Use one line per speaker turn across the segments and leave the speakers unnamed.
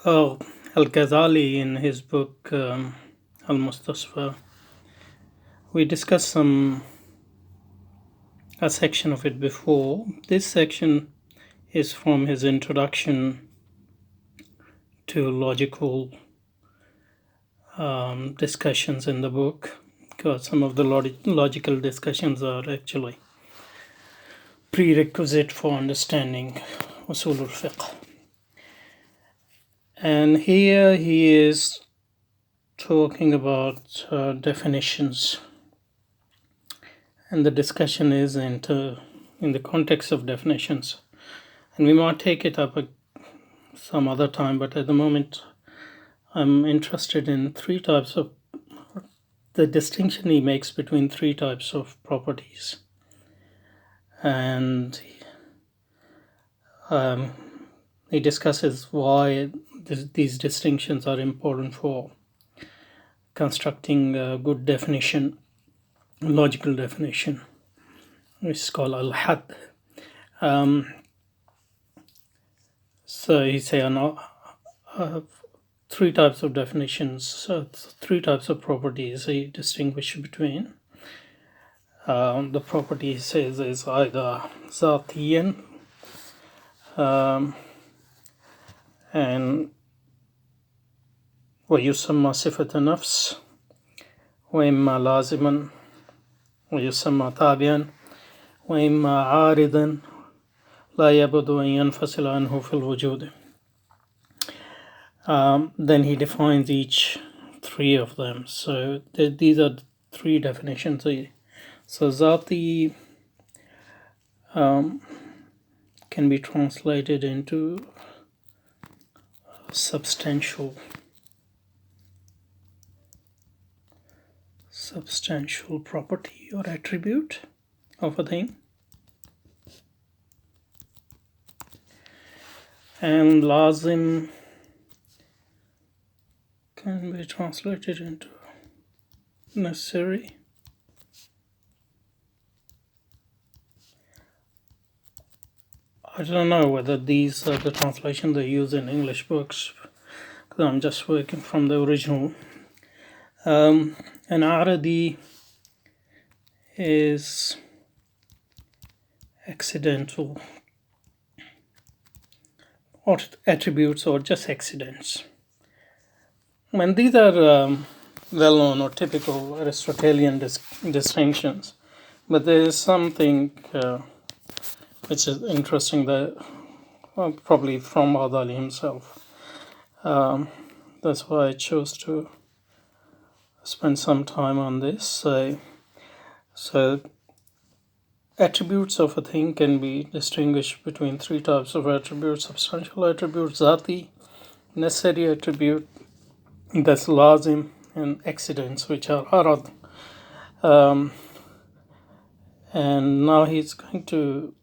Oh, Al-Ghazali in his book Al-Mustasfa, we discussed a section of it before. This section is from his introduction to logical discussions in the book, because some of the logical discussions are actually prerequisite for understanding usul al-fiqh. And here he is talking about definitions, and the discussion is in the context of definitions, and we might take it up some other time, but at the moment I'm interested in the distinction he makes between three types of properties, and he discusses why these distinctions are important for constructing a good definition, logical definition, which is called al-had. So he says three types of definitions, three types of properties he distinguishes between. The property, he says, is either zatiyan, and ويسمى صفة نفس وإما لازما ويسمى تابعا وإما عارضا لا يبد أن ينفصل عنه في الوجود. Then he defines each three of them. So these are three definitions. So zati can be translated into substantial property or attribute of a thing, and lazim can be translated into necessary. I don't know whether these are the translations they use in English books, because I'm just working from the original. An aradi is accidental, or attributes, or just accidents. And these are well-known or typical Aristotelian distinctions, but there is something which is interesting, that probably from Ghazali himself. That's why I chose to spend some time on this. So attributes of a thing can be distinguished between three types of attributes: substantial attribute, zati, necessary attribute, that's lazim, and accidents, which are arad. And now he's going to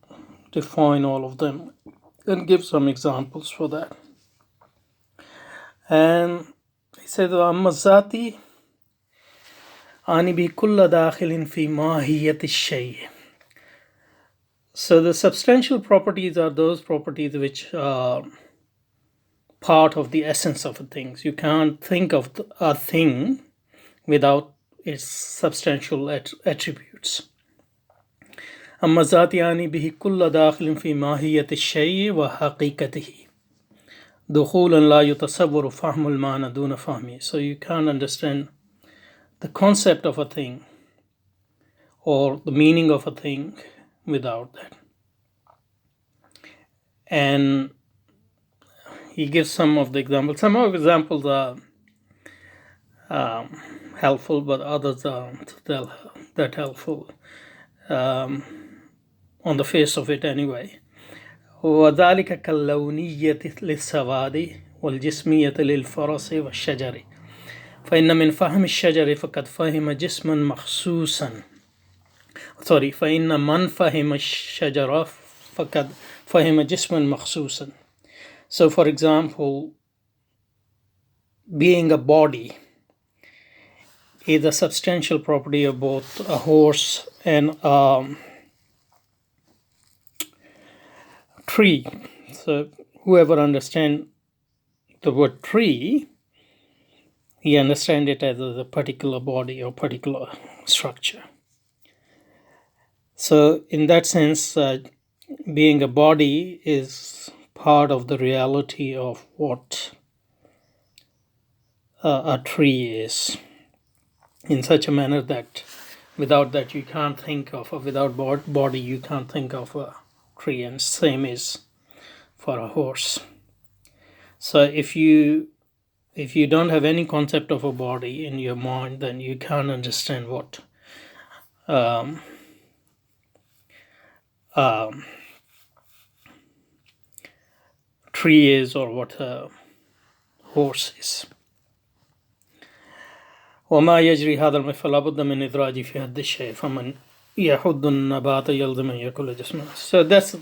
define all of them and give some examples for that. And he said, "Amma zati ani bi kulla dakhilin fi mahiyat ash-shay." So the substantial properties are those properties which are part of the essence of a thing. You can't think of a thing without its substantial attributes. أما ذات يعني به كل داخل في ماهية الشيء وحقيقته دخولا لا يتصور فهم المعنى دون فهمه. So you can't understand the concept of a thing or the meaning of a thing without that. And he gives some of the examples. Some of the examples are helpful, but others aren't that helpful on the face of it anyway. وذلك كاللونية للسواد والجسمية للفرس والشجر فإن من فهم الشجر فقد فهم جسما مخصوصا فإن من فهم الشجر فقد فهم جسما مخصوصا. So for example, being a body is a substantial property of both a horse and a tree. So whoever understands the word tree, he understands it as a particular body or particular structure. So in that sense, being a body is part of the reality of what a tree is, in such a manner that without that you can't think of, or without body you can't think of a tree, and same is for a horse. So if you don't have any concept of a body in your mind, then you can't understand what tree is or what a horse is. وما يجري هذا الماء فلا بد من إدراج في هذا الشيء فمن يحض النبات يلزم أن يأكل جسمه. So that's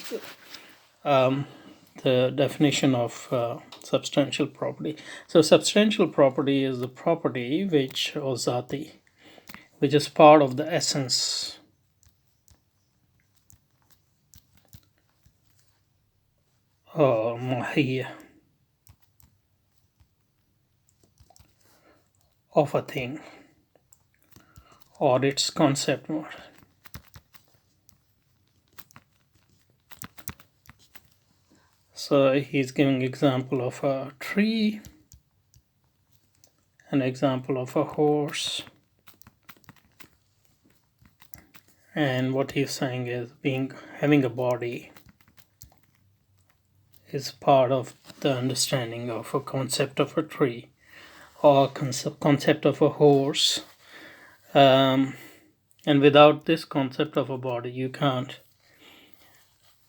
the definition of substantial property. So substantial property is the property which, or zati, which is part of the essence or mahiyya of a thing, or its concept mode. So he's giving example of a tree, an example of a horse, and what he's saying is having a body is part of the understanding of a concept of a tree or concept of a horse, and without this concept of a body you can't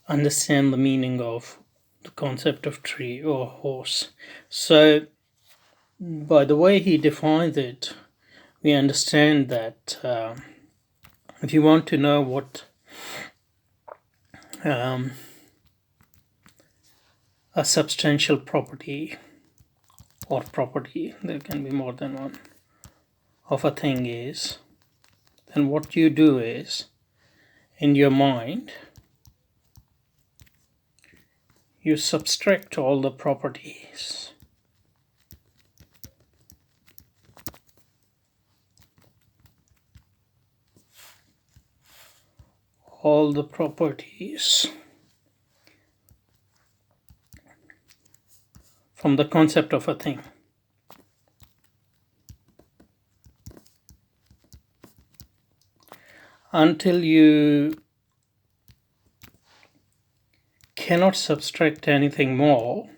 understand the meaning of the concept of tree or horse. So by the way he defines it, we understand that if you want to know what a substantial property or property, there can be more than one, of a thing is, then what you do is, in your mind, you subtract all the properties. All the properties from the concept of a thing. Until you cannot subtract anything more,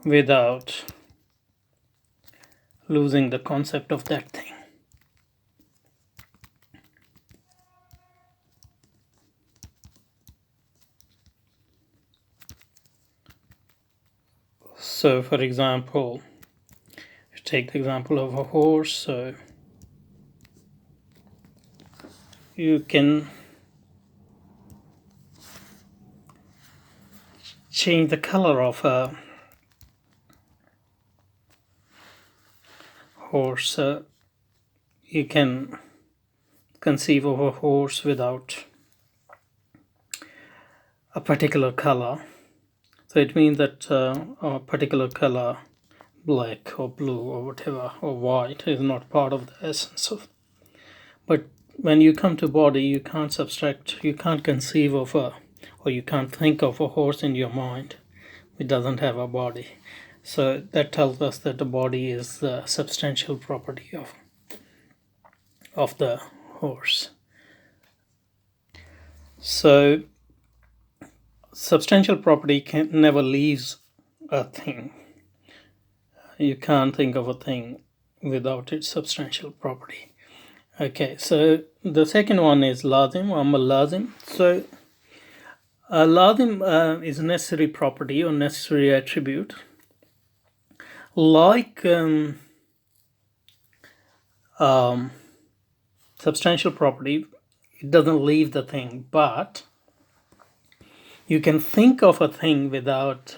without losing the concept of that thing. So for example, take the example of a horse. So you can change the color of a horse. You can conceive of a horse without a particular color. So it means that a particular color, black or blue or whatever, or white, is not part of the essence of. But when you come to body, you can't subtract, you can't conceive of or you can't think of a horse in your mind. It doesn't have a body. So that tells us that the body is the substantial property of the horse. So substantial property never leaves a thing. You can't think of a thing without its substantial property. Okay, so the second one is lazim, amal lazim. So lazim is a necessary property or necessary attribute. Like substantial property, it doesn't leave the thing, but you can think of a thing without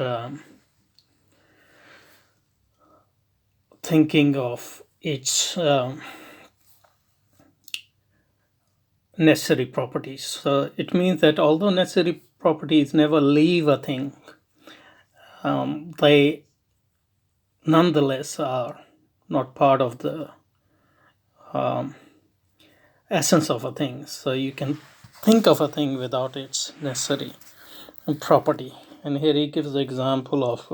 thinking of its necessary properties. So it means that although necessary properties never leave a thing, they nonetheless are not part of the essence of a thing. So you can think of a thing without its necessary property. And here he gives the example of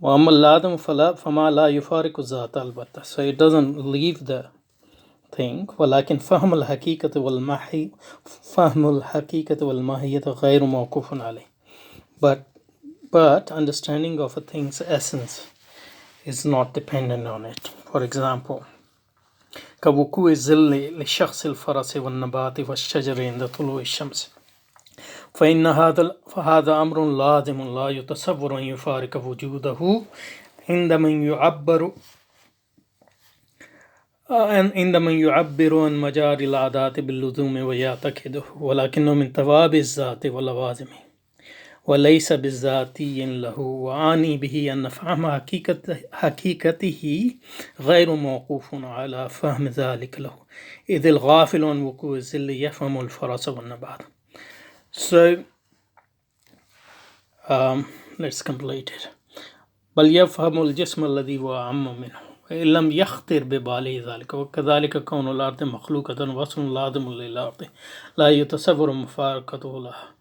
وَأَمَّا اللَّادَمُ فَمَا لَا يُفَارِقُ الذَّاتَ الْبَتَّةَ. So it doesn't leave the thing. ولكن فهم الحقيقة والمحي فهم الحقيقة والماهية غير موقوف عليه. But understanding of a thing's essence is not dependent on it. For example, كوقوع الظل لشخص الفرس والنبات والشجر عند طلوع الشمس فهذا أمر لازم لا يتصور أن يفارق وجوده عندما يعبر عن مجاري العادات باللزوم ويعتقده ولكنه من توابع الذات ولوازمه وليس بالذاتي له وأعني به أن فهم حقيقته غير موقوف على فهم ذلك له إذ الغافل عن وقوع الظل يفهم الفرس والنبات. So let's complete it. بل يفهم الجسم الذي هو أعم منه وإن لم يخطر بباله ذلك وكذلك كون الأرض مخلوقة وصف لازم للأرض لا يتصور مفارقته لها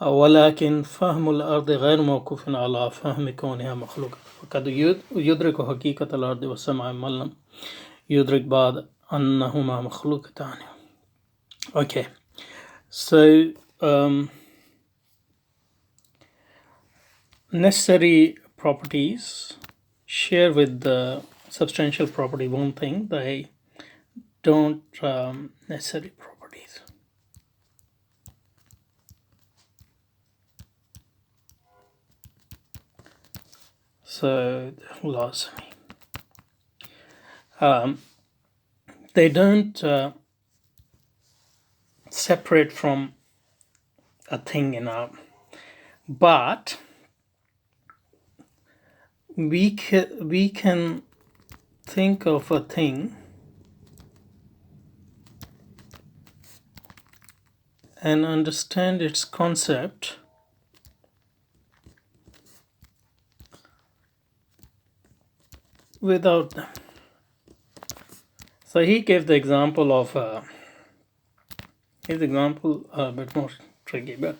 ولكن فهم الأرض غير موقوف على فهم كونها مخلوقة وقد يدرك حقيقة الأرض والسماء من لم يدرك بعد أنهما مخلوقتان. Okay, so necessary properties share with the substantial property one thing, they don't necessary properties. So lazimi. They don't separate from a thing, but we can think of a thing and understand its concept without them. So he gave the example of his example a bit more tricky, but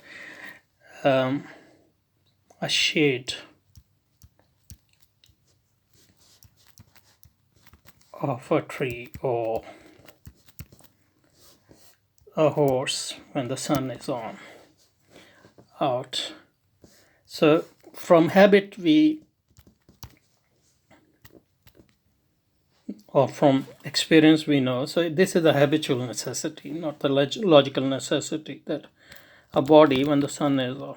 a shade of a tree or a horse when the sun is out. So from habit or from experience we know, so this is a habitual necessity, not the logical necessity, that a body when the sun is on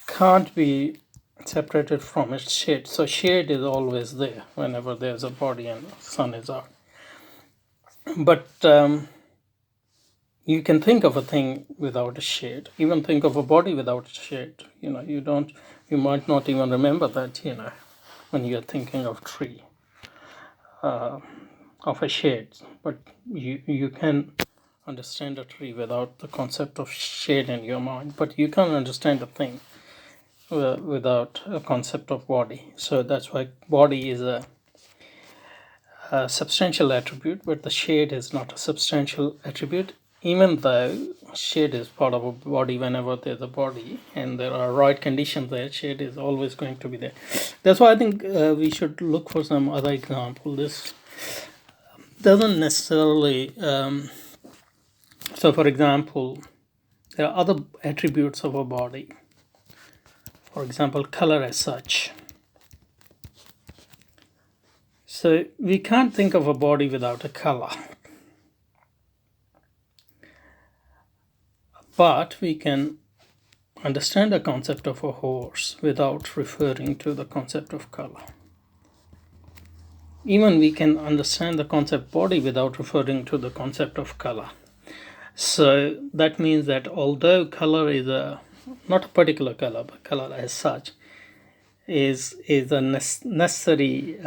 can't be separated from its shade. So shade is always there whenever there's a body and the sun is out. But you can think of a thing without a shade, even think of a body without a shade. You might not even remember that, when you're thinking of tree, of a shade. But you can understand a tree without the concept of shade in your mind. But you can't understand a thing without a concept of body. So that's why body is a substantial attribute, but the shade is not a substantial attribute, even though shade is part of a body. Whenever there's a body and there are right conditions there, shade is always going to be there. That's why I think we should look for some other example. This doesn't necessarily so for example, there are other attributes of a body. For example, color as such. So we can't think of a body without a color. But we can understand the concept of a horse without referring to the concept of color. Even we can understand the concept body without referring to the concept of color. So that means that although color is not a particular color, but color as such is a necessary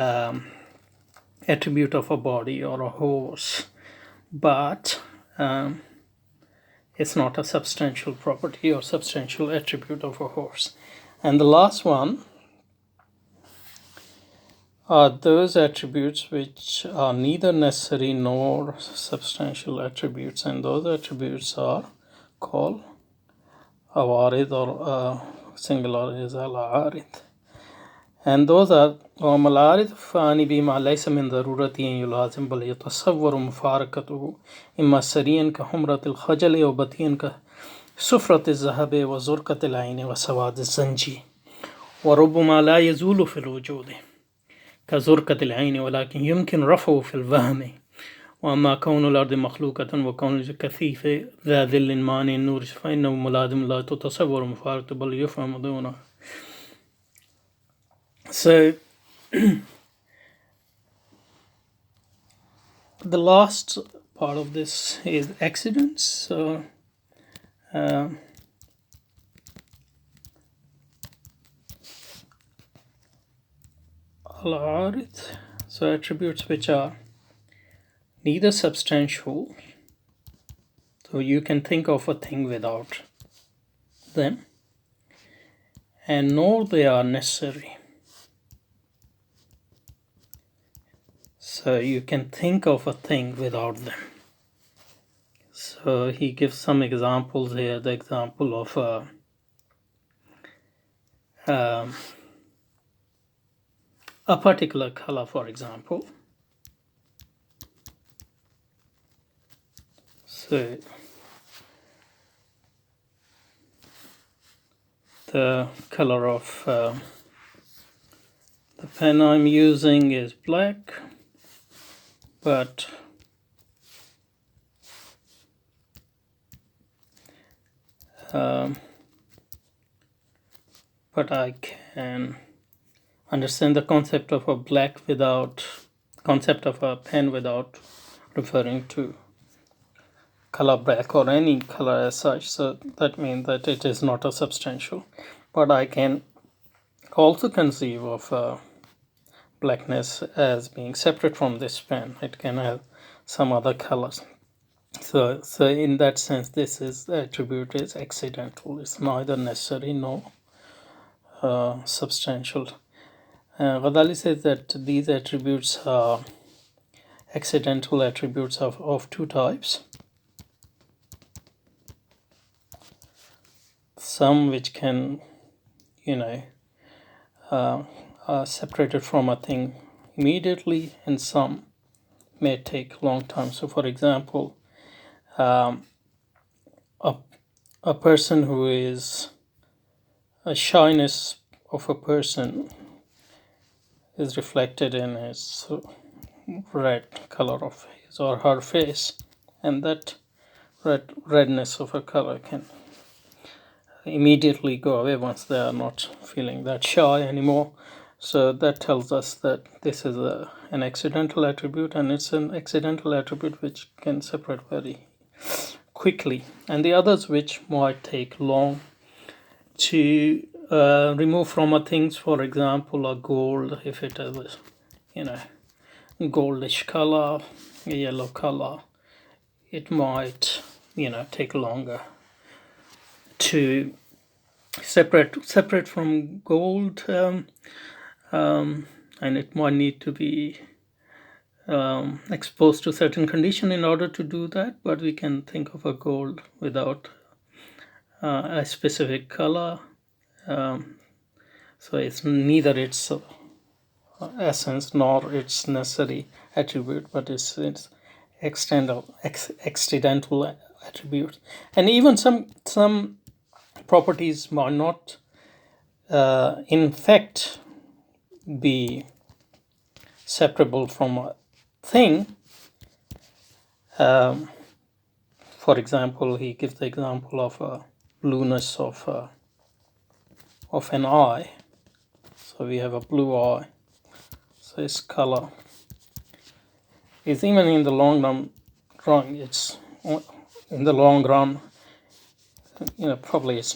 attribute of a body or a horse, but it's not a substantial property or substantial attribute of a horse. And the last one are those attributes which are neither necessary nor substantial attributes, and those attributes are called awarid or singularities al-arid. And those are ومالعارض فاني بما ليس من ضرورة أن يلازم بل يتصور مفارقته إما سريا كحمرة الخجل وبطيا كسفرة الذهب وزرقة العين وسواد الزنجي وربما لا يزول في الوجود كزرقة العين ولكن يمكن رفعه في الوهم. وأما كون الأرض مخلوقة وكون الكثيف ذا ظل مانع النور فإنه ملازم لا تتصور مفارقته بل يفهم دونه. So the last part of this is accidents. So al-arid, so attributes which are neither substantial, so you can think of a thing without them, and nor they are necessary. So you can think of a thing without them. So he gives some examples here. The example of a particular color, for example. So the color of the pen I'm using is black, but I can understand the concept of a pen without referring to color black or any color as such. So that means that it is not a substantial, but I can also conceive of blackness as being separate from this pen. It can have some other colors. So in that sense, this is the attribute is accidental. It's neither necessary nor substantial. Ghazali says that these attributes are accidental attributes of two types. Some which can, are separated from a thing immediately, and some may take a long time. So, for example, a person who is a shyness of a person is reflected in his red color of his or her face, and that redness of a color can immediately go away once they are not feeling that shy anymore. So that tells us that this is an accidental attribute, and it's an accidental attribute which can separate very quickly. And the others which might take long to remove from a things, for example, a gold, if it is, goldish color, a yellow color, it might, take longer to separate from gold, and it might need to be exposed to certain condition in order to do that. But we can think of a gold without a specific color. So it's neither its essence nor its necessary attribute, but it's accidental attribute. And even some properties might not in fact be separable from a thing. For example, he gives the example of a blueness of an eye. So we have a blue eye. So its color is, even in the long run, probably it's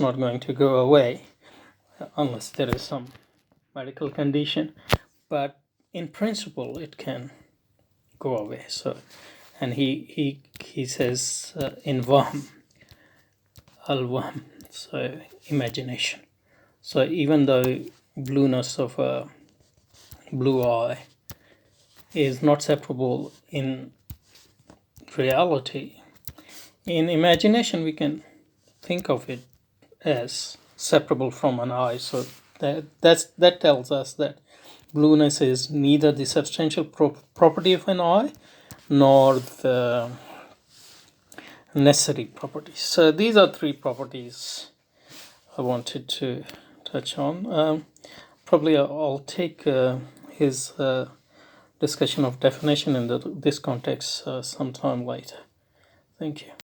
not going to go away unless there is some medical condition. But in principle, it can go away. So, and he says in Wahm, al-Wahm, so imagination. So even the blueness of a blue eye is not separable in reality, in imagination we can think of it as separable from an eye. So that tells us that blueness is neither the substantial property of an eye nor the necessary properties. So these are three properties I wanted to touch on. Probably I'll take his discussion of definition in this context sometime later. Thank you.